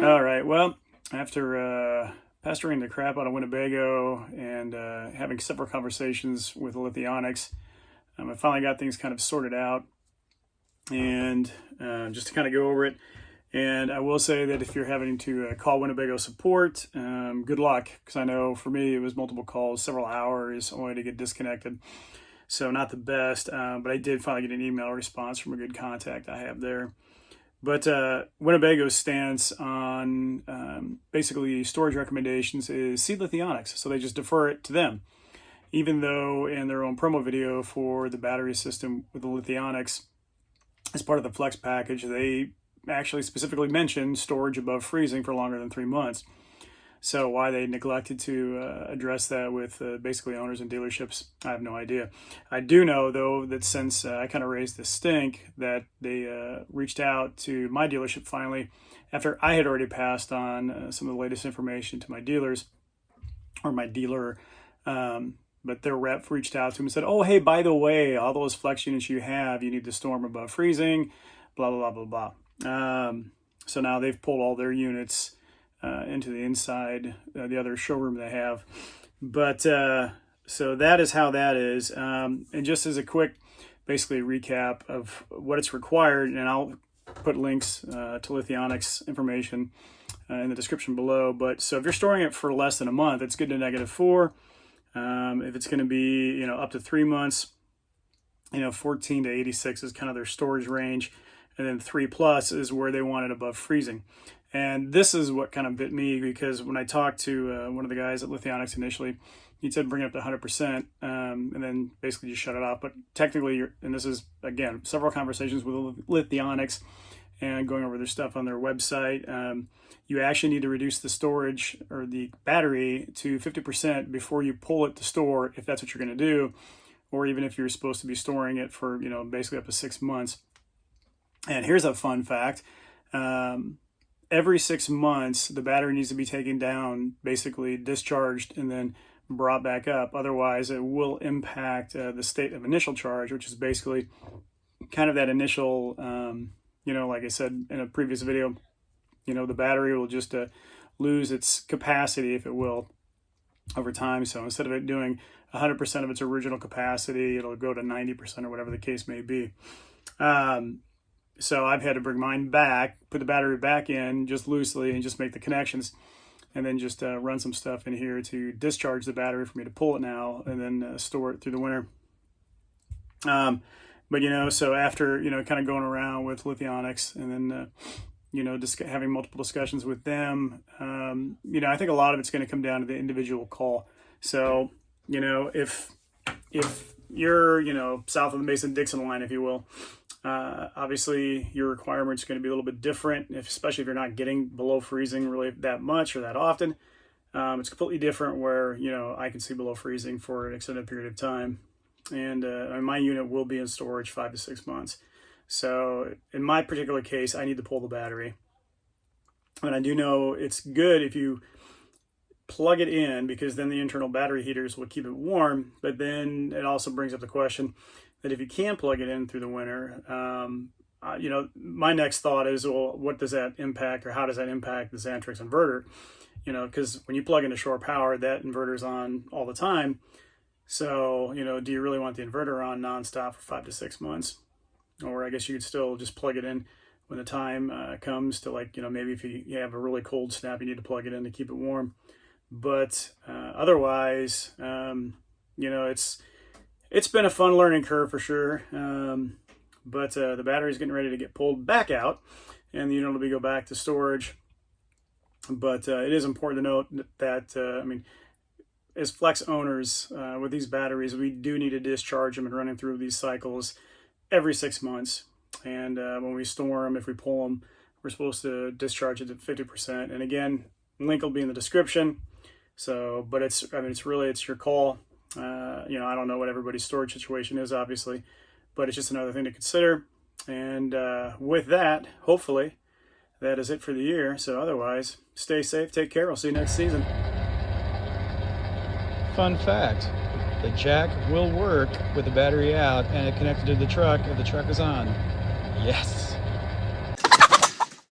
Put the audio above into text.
All right, well, after pestering the crap out of Winnebago and having several conversations with Lithionics, I finally got things kind of sorted out. And just to kind of go over it, and I will say that if you're having to call Winnebago support, good luck, because I know for me it was multiple calls, several hours only to get disconnected. So not the best, but I did finally get an email response from a good contact I have there. But Winnebago's stance on basically storage recommendations is see Lithionics. So they just defer it to them. Even though in their own promo video for the battery system with the Lithionics, as part of the FLX package, they actually specifically mentioned storage above freezing for longer than 3 months. So why they neglected to address that with basically owners and dealerships, I have no idea. I do know, though, that since I kind of raised the stink, that they reached out to my dealership finally, after I had already passed on some of the latest information to my dealers, or my dealer, but their rep reached out to him and said, oh, hey, by the way, all those FLX units you have, you need to store them above freezing, blah, blah, blah, blah, blah. So now they've pulled all their units into the inside, the other showroom they have. But so that is how that is. And just as a quick, basically recap of what it's required, and I'll put links to Lithionics information in the description below. But so if you're storing it for less than a month, it's good to -4. If it's going to be, up to 3 months, 14 to 86 is kind of their storage range. And then 3+ is where they want it above freezing. And this is what kind of bit me, because when I talked to one of the guys at Lithionics initially, he said bring it up to 100% and then basically just shut it off. But technically, and this is, again, several conversations with Lithionics and going over their stuff on their website, you actually need to reduce the storage or the battery to 50% before you pull it to store, if that's what you're going to do, or even if you're supposed to be storing it for, basically up to 6 months. And here's a fun fact. Every 6 months, the battery needs to be taken down, basically discharged, and then brought back up. Otherwise, it will impact the state of initial charge, which is basically kind of that initial, like I said in a previous video, the battery will just lose its capacity, if it will, over time. So instead of it doing 100% of its original capacity, it'll go to 90% or whatever the case may be. So I've had to bring mine back, put the battery back in just loosely and just make the connections, and then just run some stuff in here to discharge the battery for me to pull it now and then store it through the winter. But, so after, kind of going around with Lithionics and then, having multiple discussions with them, I think a lot of it's going to come down to the individual call. So, if you're, south of the Mason-Dixon line, if you will, obviously your requirements are going to be a little bit different, especially if you're not getting below freezing really that much or that often. It's completely different where, I can see below freezing for an extended period of time. And my unit will be in storage 5 to 6 months. So in my particular case, I need to pull the battery. And I do know it's good if you plug it in, because then the internal battery heaters will keep it warm. But then it also brings up the question that if you can plug it in through the winter, my next thought is, well, what does that impact, or how does that impact the Xantrix inverter? Because when you plug into shore power, that inverter's on all the time. So, do you really want the inverter on nonstop for 5 to 6 months? Or I guess you could still just plug it in when the time comes to, maybe if you have a really cold snap, you need to plug it in to keep it warm. But otherwise, it's been a fun learning curve for sure. But the battery's getting ready to get pulled back out, and the unit will go back to storage. But it is important to note that, as FLX owners with these batteries, we do need to discharge them and running through these cycles every 6 months. And when we store them, if we pull them, we're supposed to discharge it at 50%. And again, link will be in the description. So, but it's your call. I don't know what everybody's storage situation is, obviously, but it's just another thing to consider. And with that, hopefully, that is it for the year. So otherwise, stay safe, take care. I'll see you next season. Fun fact, the jack will work with the battery out and it connected to the truck if the truck is on. Yes.